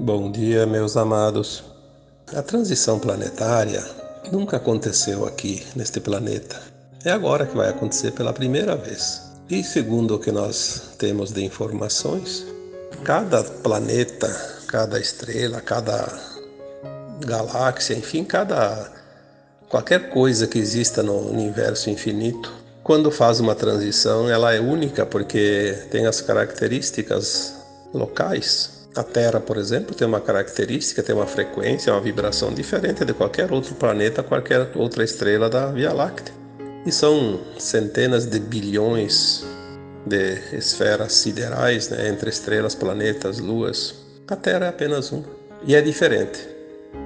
Bom dia, meus amados. A transição planetária nunca aconteceu aqui neste planeta. É agora que vai acontecer pela primeira vez. E segundo o que nós temos de informações, cada planeta, cada estrela, cada galáxia, enfim, qualquer coisa que exista no universo infinito, quando faz uma transição, ela é única porque tem as características locais. A Terra, por exemplo, tem uma característica, tem uma frequência, uma vibração diferente de qualquer outro planeta, qualquer outra estrela da Via Láctea. E são centenas de bilhões de esferas siderais, né, entre estrelas, planetas, luas. A Terra é apenas uma. E é diferente.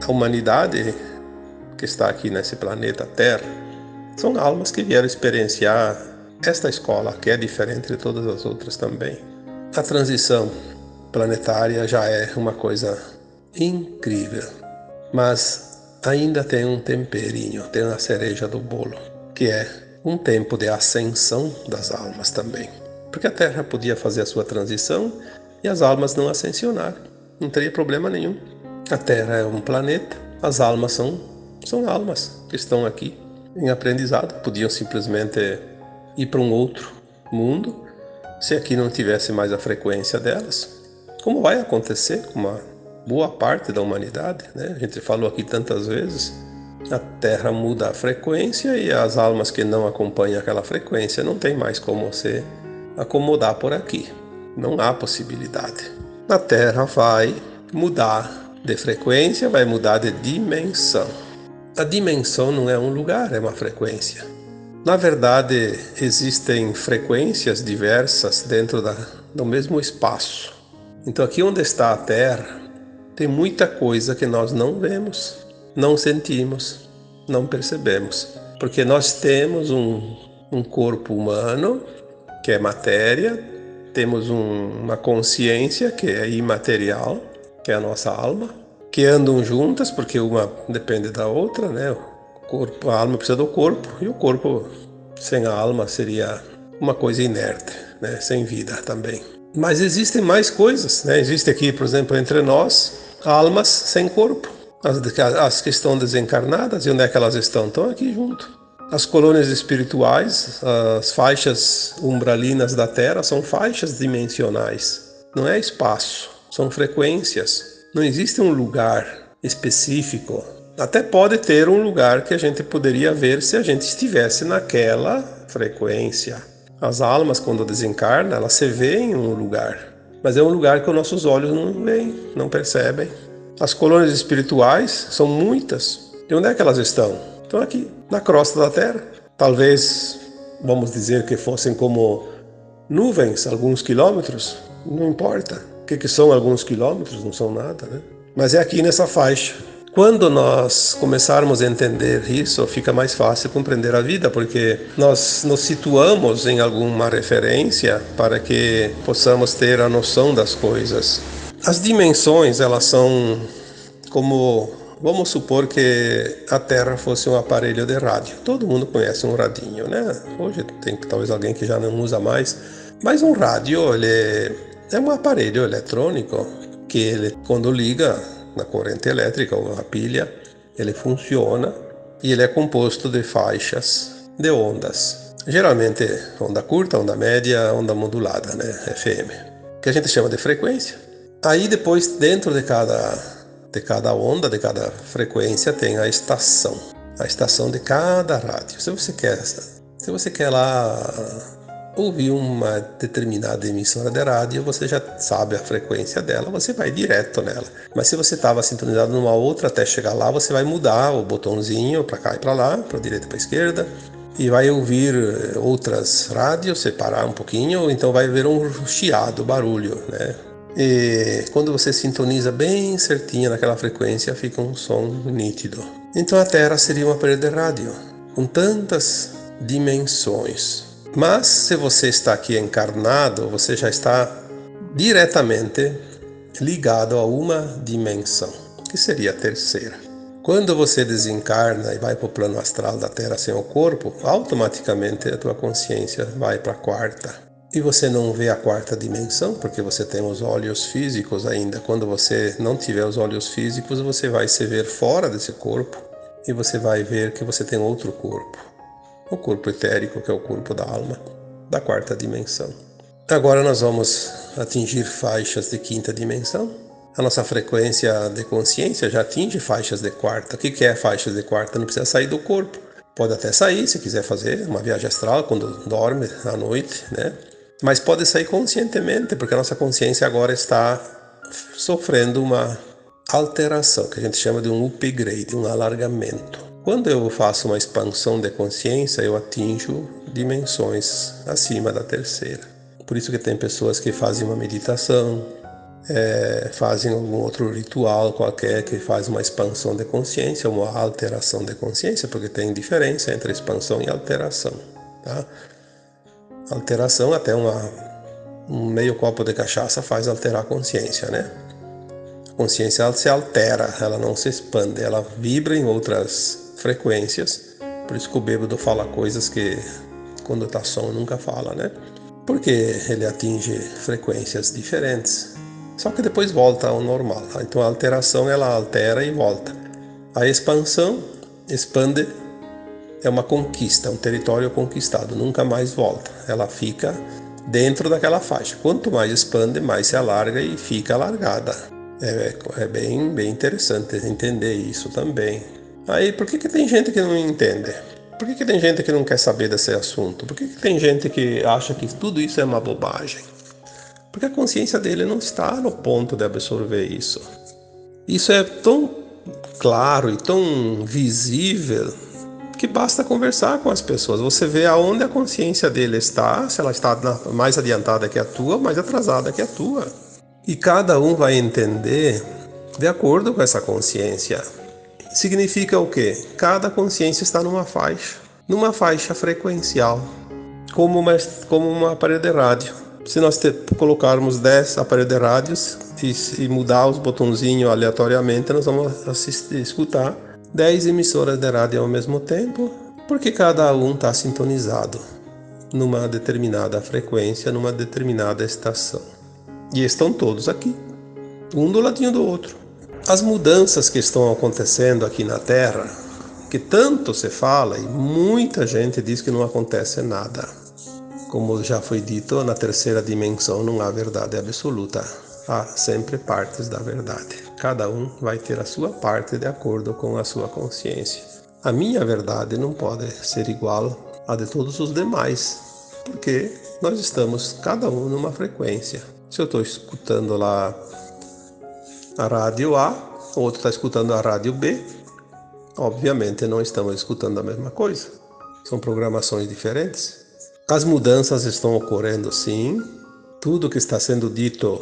A humanidade que está aqui nesse planeta Terra são almas que vieram experienciar esta escola, que é diferente de todas as outras também. A transição planetária já é uma coisa incrível, mas ainda tem um temperinho, tem a cereja do bolo, que é um tempo de ascensão das almas também. Porque a Terra podia fazer a sua transição e as almas não ascensionaram, não teria problema nenhum. A Terra é um planeta, as almas são almas que estão aqui em aprendizado, podiam simplesmente ir para um outro mundo se aqui não tivesse mais a frequência delas, como vai acontecer com uma boa parte da humanidade, né? A gente falou aqui tantas vezes, a Terra muda a frequência e as almas que não acompanham aquela frequência não tem mais como se acomodar por aqui, não há possibilidade. A Terra vai mudar de frequência, vai mudar de dimensão. A dimensão não é um lugar, é uma frequência. Na verdade, existem frequências diversas dentro do mesmo espaço. Então, aqui onde está a Terra, tem muita coisa que nós não vemos, não sentimos, não percebemos. Porque nós temos um corpo humano, que é matéria, temos uma consciência, que é imaterial, que é a nossa alma, que andam juntas, porque uma depende da outra, né? O corpo, a alma precisa do corpo, e o corpo sem a alma seria uma coisa inerte, né? Sem vida também. Mas existem mais coisas, né? Existe aqui, por exemplo, entre nós, almas sem corpo. As que estão desencarnadas, e onde é que elas estão? Estão aqui junto. As colônias espirituais, as faixas umbralinas da Terra são faixas dimensionais. Não é espaço, são frequências. Não existe um lugar específico. Até pode ter um lugar que a gente poderia ver se a gente estivesse naquela frequência. As almas, quando desencarnam, elas se veem em um lugar. Mas é um lugar que os nossos olhos não veem, não percebem. As colônias espirituais são muitas. E onde é que elas estão? Estão aqui, na crosta da Terra. Talvez, vamos dizer que fossem como nuvens, alguns quilômetros. Não importa. O que são alguns quilômetros? Não são nada, né? Mas é aqui nessa faixa. Quando nós começarmos a entender isso, fica mais fácil compreender a vida, porque nós nos situamos em alguma referência para que possamos ter a noção das coisas. As dimensões, elas são como, vamos supor que a Terra fosse um aparelho de rádio. Todo mundo conhece um radinho, né? Hoje tem talvez alguém que já não usa mais, mas um rádio, ele é um aparelho eletrônico que ele, quando liga na corrente elétrica ou na pilha, ele funciona e ele é composto de faixas de ondas. Geralmente onda curta, onda média, onda modulada, né? FM, que a gente chama de frequência. Aí depois, dentro de cada onda, de cada frequência, tem a estação de cada rádio. Se você quer lá ouvir uma determinada emissora de rádio, você já sabe a frequência dela, você vai direto nela. Mas se você estava sintonizado numa outra, até chegar lá, você vai mudar o botãozinho para cá e para lá, para a direita e para a esquerda, e vai ouvir outras rádios, separar um pouquinho, então vai ver um chiado, barulho, né? E quando você sintoniza bem certinho naquela frequência, fica um som nítido. Então a Terra seria um aparelho de rádio, com tantas dimensões. Mas se você está aqui encarnado, você já está diretamente ligado a uma dimensão, que seria a terceira. Quando você desencarna e vai para o plano astral da Terra sem o corpo, automaticamente a tua consciência vai para a quarta. E você não vê a quarta dimensão, porque você tem os olhos físicos ainda. Quando você não tiver os olhos físicos, você vai se ver fora desse corpo e você vai ver que você tem outro corpo. O corpo etérico, que é o corpo da alma, da quarta dimensão. Agora nós vamos atingir faixas de quinta dimensão. A nossa frequência de consciência já atinge faixas de quarta. O que é faixas de quarta? Não precisa sair do corpo. Pode até sair, se quiser fazer uma viagem astral, quando dorme à noite, né? Mas pode sair conscientemente, porque a nossa consciência agora está sofrendo uma alteração, que a gente chama de um upgrade, um alargamento. Quando eu faço uma expansão de consciência, eu atinjo dimensões acima da terceira. Por isso que tem pessoas que fazem uma meditação, fazem algum outro ritual qualquer que faz uma expansão de consciência, uma alteração de consciência, porque tem diferença entre expansão e alteração, tá? Alteração, até um meio copo de cachaça faz alterar a consciência, né? A consciência ela se altera, ela não se expande, ela vibra em outras frequências. Por isso que o bêbado fala coisas que quando está som nunca fala, né? Porque ele atinge frequências diferentes. Só que depois volta ao normal. Então a alteração ela altera e volta. A expansão expande, é uma conquista, um território conquistado, nunca mais volta. Ela fica dentro daquela faixa. Quanto mais expande, mais se alarga e fica alargada. É bem interessante entender isso também. Aí por que tem gente que não entende? Por que tem gente que não quer saber desse assunto? Por que tem gente que acha que tudo isso é uma bobagem? Porque a consciência dele não está no ponto de absorver isso. Isso é tão claro e tão visível que basta conversar com as pessoas. Você vê aonde a consciência dele está, se ela está mais adiantada que a tua ou mais atrasada que a tua. E cada um vai entender de acordo com essa consciência. Significa o quê? Cada consciência está numa faixa frequencial, como uma aparelho de rádio. Se nós colocarmos 10 aparelhos de rádios e mudar os botãozinhos aleatoriamente, nós vamos escutar 10 emissoras de rádio ao mesmo tempo, porque cada um está sintonizado numa determinada frequência, numa determinada estação. E estão todos aqui, um do ladinho do outro. As mudanças que estão acontecendo aqui na Terra, que tanto se fala e muita gente diz que não acontece nada. Como já foi dito, na terceira dimensão não há verdade absoluta. Há sempre partes da verdade. Cada um vai ter a sua parte de acordo com a sua consciência. A minha verdade não pode ser igual à de todos os demais, porque nós estamos cada um numa frequência. Se eu estou escutando lá a rádio A, o outro está escutando a rádio B, obviamente não estamos escutando a mesma coisa. São programações diferentes. As mudanças estão ocorrendo sim. Tudo que está sendo dito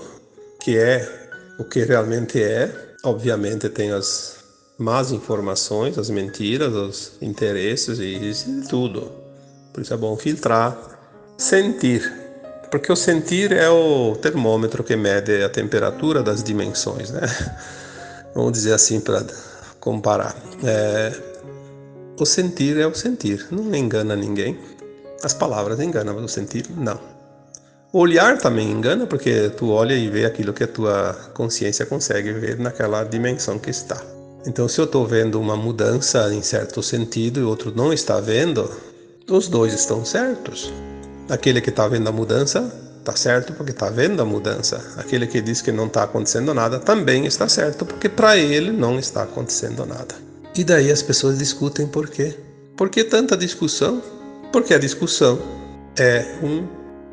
que é o que realmente é, obviamente tem as más informações, as mentiras, os interesses e tudo. Por isso é bom filtrar, sentir. Porque o sentir é o termômetro que mede a temperatura das dimensões, né? Vamos dizer assim para comparar. O sentir é o sentir, não engana ninguém. As palavras enganam, mas o sentir não. O olhar também engana, porque tu olha e vê aquilo que a tua consciência consegue ver naquela dimensão que está. Então, se eu estou vendo uma mudança em certo sentido e o outro não está vendo, os dois estão certos. Aquele que está vendo a mudança está certo porque está vendo a mudança. Aquele que diz que não está acontecendo nada também está certo porque para ele não está acontecendo nada. E daí as pessoas discutem por quê? Por que tanta discussão? Porque a discussão é um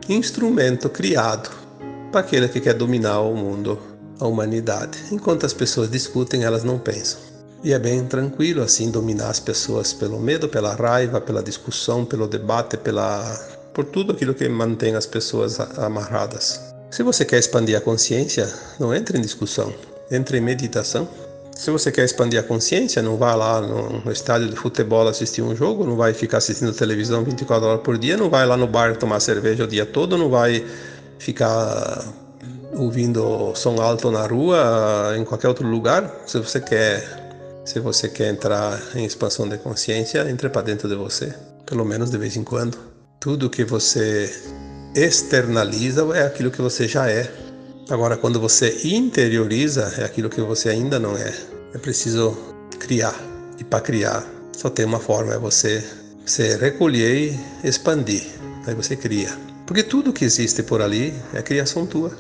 instrumento criado para aquele que quer dominar o mundo, a humanidade. Enquanto as pessoas discutem, elas não pensam. E é bem tranquilo assim dominar as pessoas pelo medo, pela raiva, pela discussão, pelo debate, por tudo aquilo que mantém as pessoas amarradas. Se você quer expandir a consciência, não entre em discussão, entre em meditação. Se você quer expandir a consciência, não vá lá no estádio de futebol assistir um jogo, não vai ficar assistindo televisão 24 horas por dia, não vai lá no bar tomar cerveja o dia todo, não vai ficar ouvindo som alto na rua, em qualquer outro lugar. Se você quer entrar em expansão de consciência, entre para dentro de você, pelo menos de vez em quando. Tudo que você externaliza é aquilo que você já é. Agora, quando você interioriza, é aquilo que você ainda não é. É preciso criar. E para criar, só tem uma forma, é você recolher e expandir. Aí você cria. Porque tudo que existe por ali é criação tua.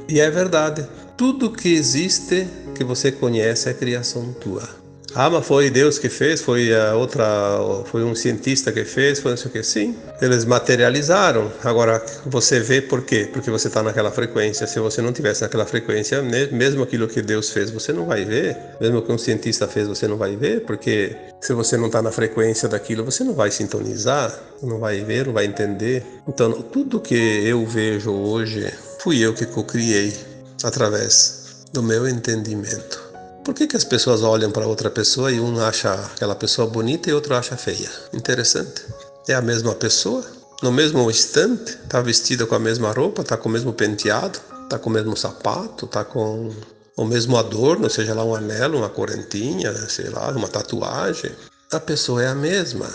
E é verdade. Tudo que existe, que você conhece, é criação tua. Ah, mas foi Deus que fez? Foi foi um cientista que fez? Foi não sei o que. Sim, eles materializaram. Agora, você vê por quê? Porque você está naquela frequência. Se você não estivesse naquela frequência, mesmo aquilo que Deus fez, você não vai ver. Mesmo que um cientista fez, você não vai ver. Porque se você não está na frequência daquilo, você não vai sintonizar, não vai ver, não vai entender. Então, tudo que eu vejo hoje, fui eu que co-criei através do meu entendimento. Por que as pessoas olham para outra pessoa e um acha aquela pessoa bonita e outro acha feia? Interessante. É a mesma pessoa, no mesmo instante, está vestida com a mesma roupa, está com o mesmo penteado, está com o mesmo sapato, está com o mesmo adorno, seja lá um anel, uma correntinha, sei lá, uma tatuagem. A pessoa é a mesma.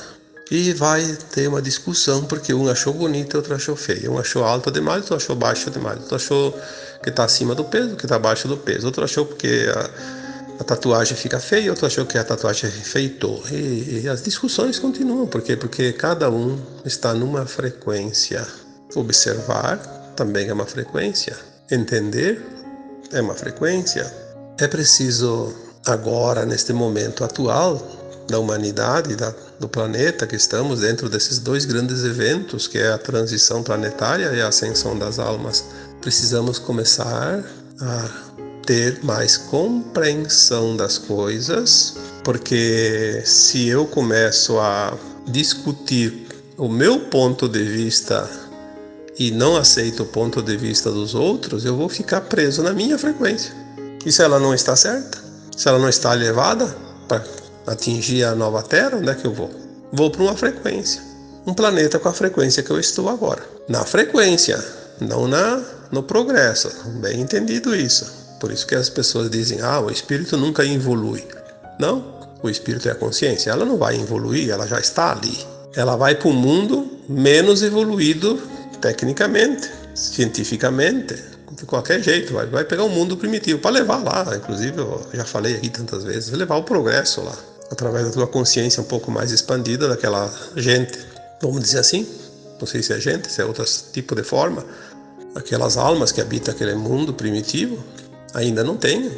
E vai ter uma discussão porque um achou bonito e outro achou feio. Um achou alto demais, outro achou baixo demais. Outro achou que está acima do peso, que está abaixo do peso. Outro achou porque a tatuagem fica feia, outro achou que a tatuagem feitou. E as discussões continuam. Por quê? Porque cada um está numa frequência. Observar também é uma frequência. Entender é uma frequência. É preciso agora, neste momento atual da humanidade, do planeta, que estamos dentro desses dois grandes eventos, que é a transição planetária e a ascensão das almas, precisamos começar a ter mais compreensão das coisas, porque se eu começo a discutir o meu ponto de vista e não aceito o ponto de vista dos outros, eu vou ficar preso na minha frequência. E se ela não está certa? Se ela não está elevada para atingir a nova Terra, onde é que eu vou? Vou para uma frequência. Um planeta com a frequência que eu estou agora. Na frequência, não no progresso. Bem entendido isso. Por isso que as pessoas dizem, o espírito nunca evolui. Não, o espírito é a consciência. Ela não vai evoluir, ela já está ali. Ela vai para um mundo menos evoluído tecnicamente, cientificamente, de qualquer jeito. Vai pegar um mundo primitivo para levar lá. Inclusive, eu já falei aqui tantas vezes, levar o progresso lá. Através da tua consciência um pouco mais expandida daquela gente. Vamos dizer assim? Não sei se é gente, se é outro tipo de forma. Aquelas almas que habitam aquele mundo primitivo ainda não tem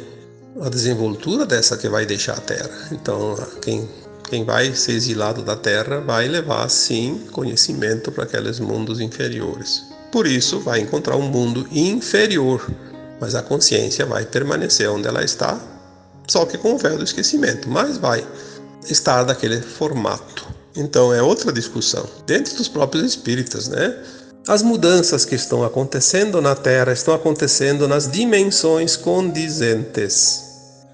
a desenvoltura dessa que vai deixar a Terra. Então, quem vai ser exilado da Terra vai levar, sim, conhecimento para aqueles mundos inferiores. Por isso, vai encontrar um mundo inferior, mas a consciência vai permanecer onde ela está, só que com o véu do esquecimento, mas vai estar daquele formato. Então, é outra discussão, dentro dos próprios espíritas, né? As mudanças que estão acontecendo na Terra estão acontecendo nas dimensões condizentes.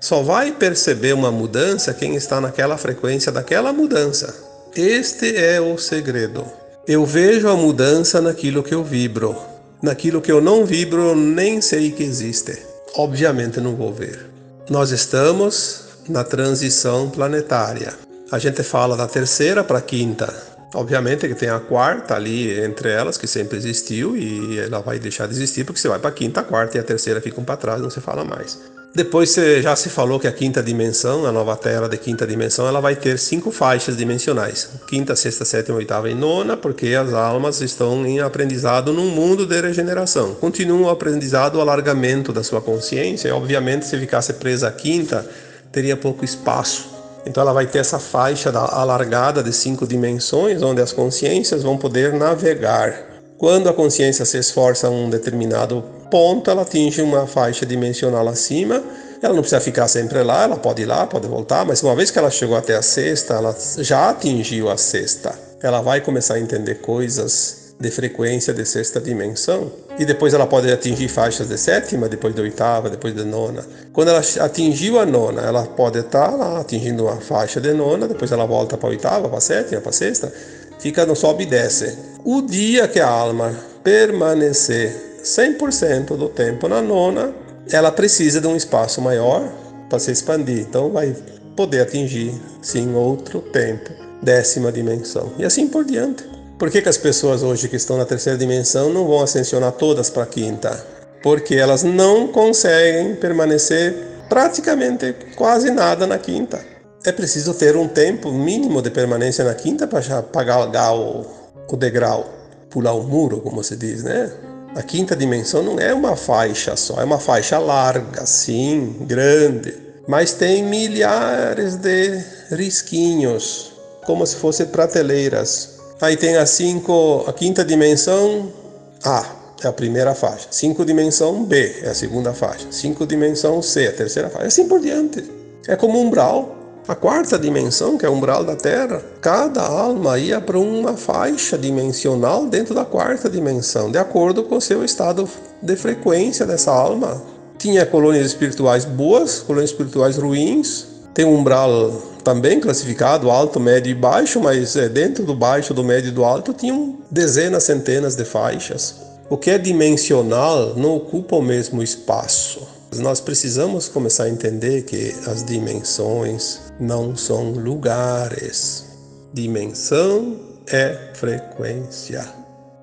Só vai perceber uma mudança quem está naquela frequência daquela mudança. Este é o segredo. Eu vejo a mudança naquilo que eu vibro. Naquilo que eu não vibro, eu nem sei que existe. Obviamente não vou ver. Nós estamos na transição planetária. A gente fala da terceira para a quinta. Obviamente que tem a quarta ali entre elas, que sempre existiu, e ela vai deixar de existir, porque você vai para a quinta, a quarta e a terceira ficam para trás, não se fala mais. Depois já se falou que a quinta dimensão, a nova Terra de quinta dimensão, ela vai ter 5 faixas dimensionais. Quinta, sexta, sétima, oitava e nona, porque as almas estão em aprendizado num mundo de regeneração. Continuam o aprendizado, o alargamento da sua consciência, e obviamente se ficasse presa à quinta, teria pouco espaço. Então ela vai ter essa faixa alargada de 5 dimensões, onde as consciências vão poder navegar. Quando a consciência se esforça a um determinado ponto, ela atinge uma faixa dimensional acima. Ela não precisa ficar sempre lá, ela pode ir lá, pode voltar, mas uma vez que ela chegou até a sexta, ela já atingiu a sexta. Ela vai começar a entender coisas de frequência de sexta dimensão, e depois ela pode atingir faixas de sétima, depois de oitava, depois de nona. Quando ela atingiu a nona, ela pode estar lá atingindo uma faixa de nona, depois ela volta para a oitava, para a sétima, para a sexta, fica no sobe e desce. O dia que a alma permanecer 100% do tempo na nona, ela precisa de um espaço maior para se expandir, então vai poder atingir sim outro tempo, 10ª dimensão, e assim por diante. Por que as pessoas hoje que estão na terceira dimensão não vão ascensionar todas para a quinta? Porque elas não conseguem permanecer praticamente quase nada na quinta. É preciso ter um tempo mínimo de permanência na quinta para já pagar o degrau, pular o muro, como se diz, né? A quinta dimensão não é uma faixa só, é uma faixa larga, sim, grande, mas tem milhares de risquinhos, como se fossem prateleiras. Aí tem a quinta dimensão A, é a primeira faixa. 5 dimensão B, é a segunda faixa. 5 dimensão C, a terceira faixa. Assim por diante. É como um umbral. A quarta dimensão, que é o umbral da Terra, cada alma ia para uma faixa dimensional dentro da quarta dimensão, de acordo com o seu estado de frequência dessa alma. Tinha colônias espirituais boas, colônias espirituais ruins. Tem um umbral também classificado, alto, médio e baixo, mas dentro do baixo, do médio e do alto tinham dezenas, centenas de faixas. O que é dimensional não ocupa o mesmo espaço. Nós precisamos começar a entender que as dimensões não são lugares. Dimensão é frequência.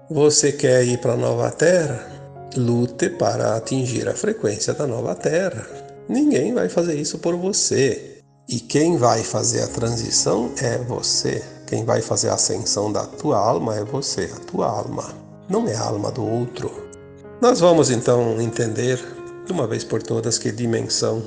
Você quer ir para a nova Terra? Lute para atingir a frequência da nova Terra. Ninguém vai fazer isso por você. E quem vai fazer a transição é você. Quem vai fazer a ascensão da tua alma é você, a tua alma. Não é a alma do outro. Nós vamos então entender de uma vez por todas que dimensão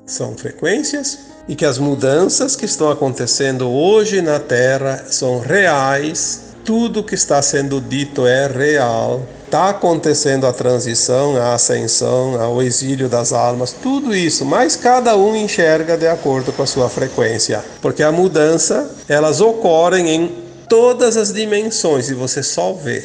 são frequências e que as mudanças que estão acontecendo hoje na Terra são reais. Tudo que está sendo dito é real. Está acontecendo a transição, a ascensão, o exílio das almas, tudo isso, mas cada um enxerga de acordo com a sua frequência. Porque a mudança, elas ocorrem em todas as dimensões e você só vê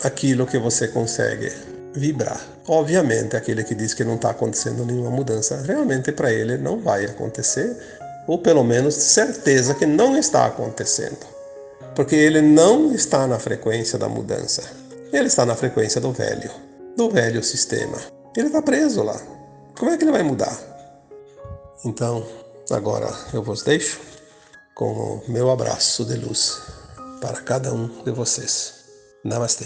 aquilo que você consegue vibrar. Obviamente, aquele que diz que não está acontecendo nenhuma mudança, realmente para ele não vai acontecer, ou pelo menos certeza que não está acontecendo. Porque ele não está na frequência da mudança. Ele está na frequência do velho sistema. Ele está preso lá. Como é que ele vai mudar? Então, agora eu vos deixo com o meu abraço de luz para cada um de vocês. Namastê.